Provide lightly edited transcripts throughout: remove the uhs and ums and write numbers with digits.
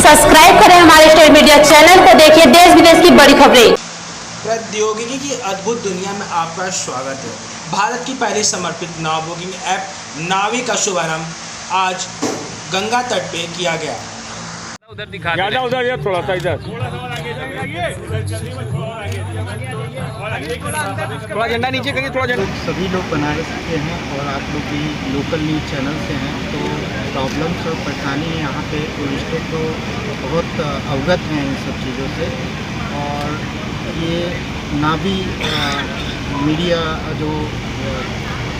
Subscribe करें हमारे state media channel को, देखिए देश विदेश की बड़ी खबरें। प्रौद्योगिकी की अद्भुत दुनिया में आपका स्वागत है। भारत की पहली समर्पित नाव बुकिंग ऐप नावी का शुभारंभ आज गंगा तट पे किया गया। उधर दिखा ज़्यादा उधर या थोड़ा सा इधर थोड़ा झंडा नीचे करिए, थोड़ा झंडा। सभी लोग बनारस के हैं और आप लोग भी लोकल न्यूज़ चैनल से हैं, तो प्रॉब्लम्स और परेशानी यहाँ पे टूरिस्टों को बहुत अवगत हैं इन सब चीज़ों से। और ये नावी मीडिया जो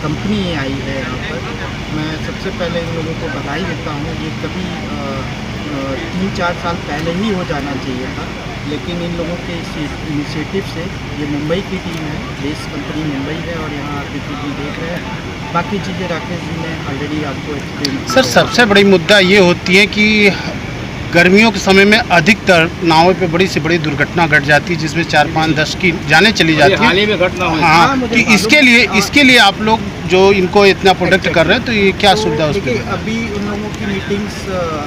कंपनी आई है यहाँ पर, मैं सबसे पहले इन लोगों को बधाई देता हूँ। ये कभी 3-4 साल पहले ही हो जाना चाहिए था, लेकिन इन लोगों के इस इनिशिएटिव से, ये मुंबई की टीम है, बेस कंपनी मुंबई है और यहाँ आरपीपी जी देख रहे हैं। बाकी चीज़ें राकेश जी ने ऑलरेडी आपको एक्सप्लेन। सर, सबसे बड़ी मुद्दा ये होती है कि गर्मियों के समय में अधिकतर नावों पे बड़ी से बड़ी दुर्घटना घट जाती है, जिसमें 4-5-10 की जानें चली जाती है। हाल ही में घटना हुई। हाँ, कि इसके लिए आप लोग जो इनको इतना प्रोटेक्ट कर रहे हैं, तो ये क्या सुविधा है उसके? अभी उन लोगों की मीटिंग्स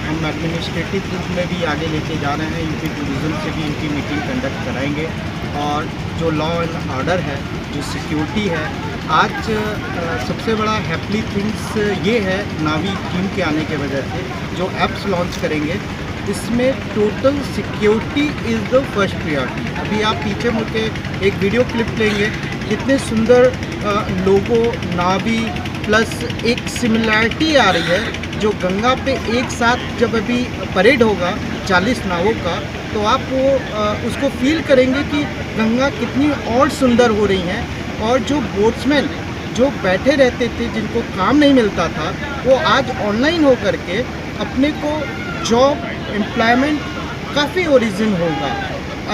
हम एडमिनिस्ट्रेटिव ग्रुप में भी आगे लेके जा रहे हैं। यूपी टूरिज्म से भी इनकी मीटिंग कंडक्ट कराएंगे। और जो लॉ एंड ऑर्डर है, जो सिक्योरिटी है, आज सबसे बड़ा हैप्पी थिंग्स ये है नावी टीम के आने के वजह से जो एप्स लॉन्च करेंगे, इसमें total security is the first priority. अभी आप पीछे मुड़ के एक वीडियो क्लिप लेंगे, कितने सुंदर लोगो नावी प्लस एक सिमिलैरिटी आ रही है। जो गंगा पे एक साथ जब अभी परेड होगा 40 नावों का, तो आप वो उसको फील करेंगे कि गंगा कितनी और सुंदर हो रही हैं। और जो बोट्समैन जो बैठे रहते थे, जिनको काम नहीं मिलता था, वो आज ऑनलाइन हो करके अपने को जॉब एम्प्लॉयमेंट काफ़ी ओरिजिन होगा।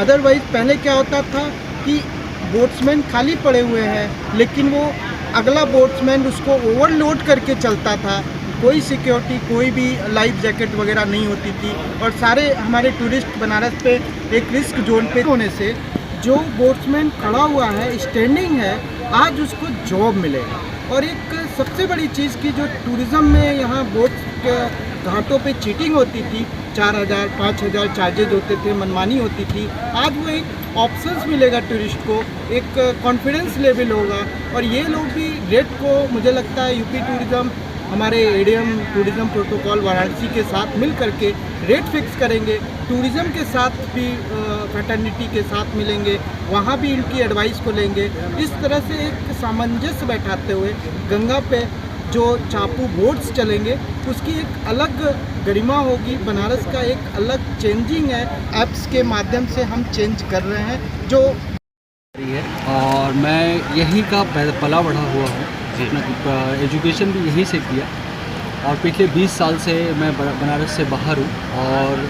अदरवाइज़ पहले क्या होता था कि बोट्समैन खाली पड़े हुए हैं, लेकिन वो अगला बोट्समैन उसको ओवरलोड करके चलता था। कोई सिक्योरिटी, कोई भी लाइफ जैकेट वगैरह नहीं होती थी। और सारे हमारे टूरिस्ट बनारस पे एक रिस्क जोन पे होने से जो बोट्समैन खड़ा हुआ है, स्टैंडिंग है, आज उसको जॉब मिलेगा। और एक सबसे बड़ी चीज़ की जो टूरिज़्म में यहाँ बोट घाटों पे चीटिंग होती थी, 4,000-5,000 चार्जेज होते थे, मनमानी होती थी, आज वो एक ऑप्शंस मिलेगा टूरिस्ट को, एक कॉन्फिडेंस लेवल होगा। और ये लोग भी रेट को, मुझे लगता है यूपी टूरिज़्म हमारे एडीएम टूरिज़्म प्रोटोकॉल वाराणसी के साथ मिल करके रेट फिक्स करेंगे। टूरिज़्म के साथ भी फ्रेटर्निटी के साथ मिलेंगे, वहाँ भी इनकी एडवाइस को लेंगे। इस तरह से एक सामंजस्य बैठाते हुए गंगा पे जो चापू बोट्स चलेंगे, उसकी एक अलग गरिमा होगी। बनारस का एक अलग चेंजिंग है, ऐप्स के माध्यम से हम चेंज कर रहे हैं जो है। और मैं यहीं का पला बढ़ा हुआ हूँ, अपना एजुकेशन भी यहीं से किया और पिछले 20 साल से मैं बनारस से बाहर हूँ। और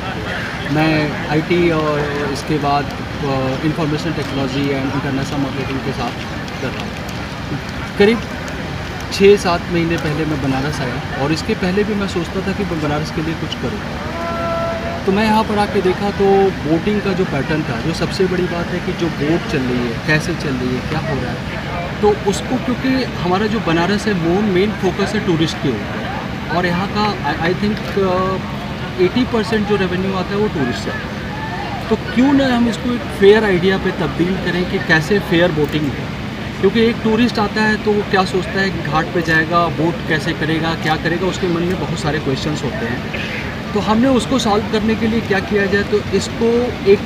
मैं आईटी और इसके बाद information technology and international marketing के साथ कर रहा हूँ। करीब 6-7 महीने पहले मैं बनारस आया और इसके पहले भी मैं सोचता था कि मैं बनारस के लिए कुछ करूँ। तो मैं यहाँ पर आके देखा तो बोटिंग का जो पैटर्न था, जो सबसे बड़ी बात है कि जो बोट चल रही है, कैसे चल रही है, क्या हो रहा है, तो उसको, क्योंकि हमारा जो बनारस है वो मेन फोकस है टूरिस्ट के ऊपर। और यहाँ का आई थिंक 80% जो रेवेन्यू आता है वो टूरिस्ट से। तो क्यों ना हम इसको एक फेयर आइडिया पे तब्दील करें कि कैसे फेयर बोटिंग है। क्योंकि एक टूरिस्ट आता है तो वो क्या सोचता है कि घाट पे जाएगा, बोट कैसे करेगा, क्या करेगा, उसके मन में बहुत सारे क्वेश्चंस होते हैं। तो हमने उसको सॉल्व करने के लिए क्या किया जाए, तो इसको एक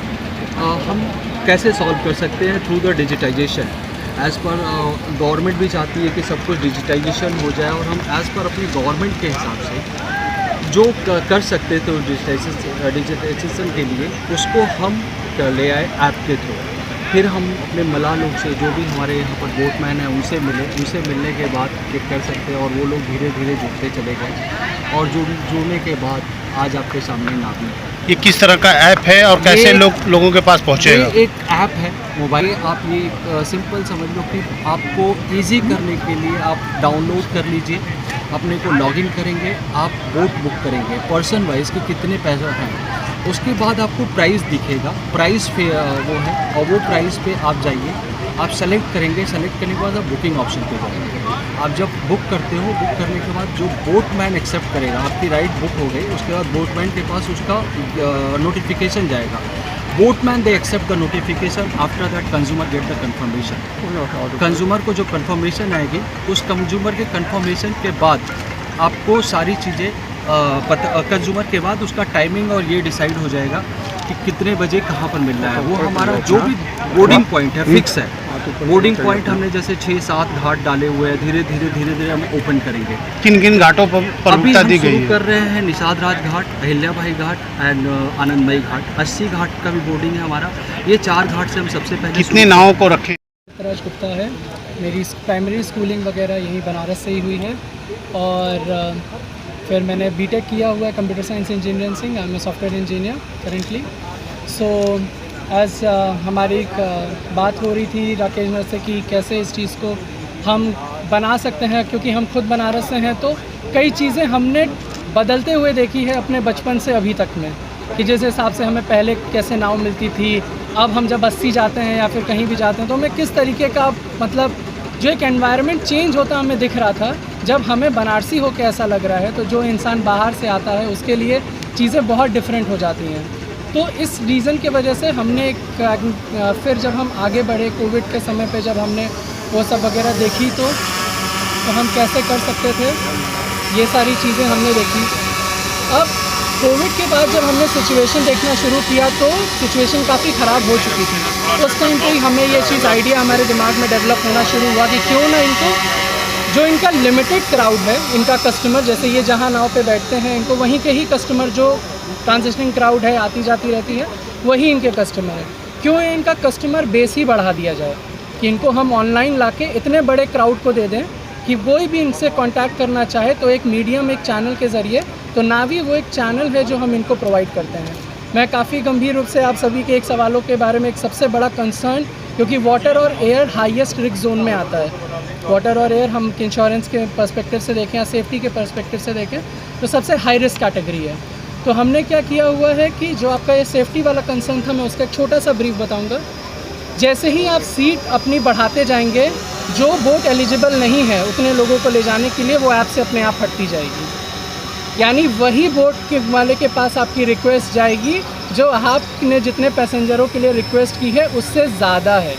हम कैसे सॉल्व कर सकते हैं थ्रू द डिजिटाइजेशन। एज़ पर गवर्नमेंट भी चाहती है कि सब कुछ डिजिटाइजेशन हो जाए, और हम एज़ पर अपनी गवर्नमेंट के हिसाब से जो कर सकते थे डिजिटाइजेशन के लिए, उसको हम ले आए ऐप के थ्रू। फिर हम अपने मलाह लोग से, जो भी हमारे यहाँ पर बोटमैन हैं, उनसे मिले। उनसे मिलने के बाद ये कर सकते हैं, और वो लोग धीरे धीरे जुड़ते चले गए। और जुड़ने के बाद आज आपके सामने नावी। ये किस तरह का ऐप है और कैसे लोगों के पास पहुँचेगा? ये एक ऐप है मोबाइल। आप ये सिंपल समझ लो कि आपको इजी करने के लिए आप डाउनलोड कर लीजिए, अपने को लॉगिन करेंगे, आप बोट बुक करेंगे पर्सन वाइज कि कितने पैसा हैं। उसके बाद आपको प्राइस दिखेगा, प्राइस वो है, और वो प्राइस पे आप जाइए, आप सेलेक्ट करेंगे। सेलेक्ट करने के बाद आप बुकिंग ऑप्शन पे जाएंगे। आप जब बुक करते हो, बुक करने के बाद जो बोटमैन एक्सेप्ट करेगा, आपकी राइड बुक हो गई, उसके बाद बोटमैन के पास उसका नोटिफिकेशन जाएगा। Boatman they accept the notification, after that consumer get the confirmation. Consumer को जो कंफर्मेशन आएगी, उस कंज्यूमर के कंफर्मेशन के बाद आपको सारी चीज़ें कंज्यूमर के बाद उसका टाइमिंग और ये डिसाइड हो जाएगा कि कितने बजे कहाँ पर मिलना है। वो हमारा जो भी बोर्डिंग पॉइंट है फिक्स है। बोर्डिंग पॉइंट हमने जैसे 6-7 घाट डाले हुए हैं, धीरे धीरे हम ओपन करेंगे। किन किन घाटों पर अभी प्रमुखता हम दी गई शुरू है? कर रहे हैं निषाद राज घाट, अहिल्याबाई घाट एंड आनंदमयी घाट। 80 घाट का भी बोर्डिंग है हमारा। ये 4 घाट से हम सबसे पहले कितने नावों को रखें? राज गुप्ता है। मेरी प्राइमरी स्कूलिंग वगैरह यहीं बनारस से ही हुई है और फिर मैंने बीटेक किया हुआ है computer science engineering. I am a software engineer currently. So as हमारी एक बात हो रही थी राकेश नर से कि कैसे इस चीज़ को हम बना सकते हैं, क्योंकि हम खुद बनारस से हैं तो कई चीज़ें हमने बदलते हुए देखी है अपने बचपन से अभी तक में, कि जिस हिसाब से हमें पहले कैसे नाव मिलती थी, अब हम जब 80 जाते हैं या फिर कहीं भी जाते हैं तो हमें किस तरीके का मतलब जो एक एनवायरनमेंट चेंज होता हमें दिख रहा था। जब हमें बनारसी हो के ऐसा लग रहा है तो जो इंसान बाहर से आता है उसके लिए चीज़ें बहुत डिफरेंट हो जाती हैं। तो इस रीज़न की वजह से हमने फिर जब हम आगे बढ़े कोविड के समय पे जब हमने वो सब वगैरह देखी तो हम कैसे कर सकते थे, ये सारी चीज़ें हमने देखी। अब कोविड के बाद जब हमने सिचुएशन देखना शुरू किया तो सिचुएशन काफ़ी ख़राब हो चुकी थी। उस टाइम पे ही हमें ये चीज़ आइडिया हमारे दिमाग में डेवलप होना शुरू हुआ कि क्यों ना इनको जो इनका लिमिटेड क्राउड है, इनका कस्टमर, जैसे ये जहाँ नाव पे बैठते हैं इनको वहीं के ही कस्टमर जो ट्रांजिशनिंग क्राउड है आती जाती रहती है वही इनके कस्टमर है, क्यों इनका कस्टमर बेस ही बढ़ा दिया जाए कि इनको हम ऑनलाइन लाके इतने बड़े क्राउड को दे दें कि कोई भी इनसे कांटेक्ट करना चाहे तो एक मीडियम, एक चैनल के ज़रिए, तो नावी वो एक चैनल है जो हम इनको प्रोवाइड करते हैं। मैं काफ़ी गंभीर रूप से आप सभी के एक सवालों के बारे में एक सबसे बड़ा कंसर्न, क्योंकि वाटर और एयर हाईएस्ट रिस्क जोन में आता है। वाटर और एयर हम इंश्योरेंस के पर्सपेक्टिव से देखें या सेफ्टी के पर्सपेक्टिव से देखें तो सबसे हाई रिस्क कैटेगरी है। तो हमने क्या किया हुआ है कि जो आपका ये सेफ्टी वाला कंसर्न था मैं उसका एक छोटा सा ब्रीफ बताऊंगा। जैसे ही आप सीट अपनी बढ़ाते जाएंगे, जो बोट एलिजिबल नहीं है उतने लोगों को ले जाने के लिए वो ऐप से अपने आप हटती जाएगी, यानी वही बोट के वाले के पास आपकी रिक्वेस्ट जाएगी जो आपने जितने पैसेंजरों के लिए रिक्वेस्ट की है उससे ज़्यादा है।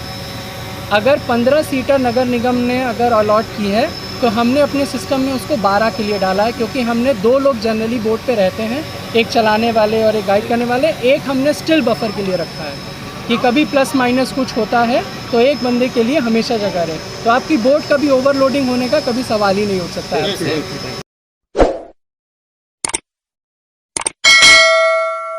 अगर 15 सीटर नगर निगम ने अगर अलॉट की है तो हमने अपने सिस्टम में उसको 12 के लिए डाला है, क्योंकि हमने 2 लोग जनरली बोट पे रहते हैं, एक चलाने वाले और एक गाइड करने वाले। एक हमने स्टिल बफर के लिए रखा है कि कभी प्लस माइनस कुछ होता है तो एक बंदे के लिए हमेशा जगह रहे, तो आपकी बोट कभी ओवरलोडिंग होने का कभी सवाल ही नहीं उठ सकता है आपसे।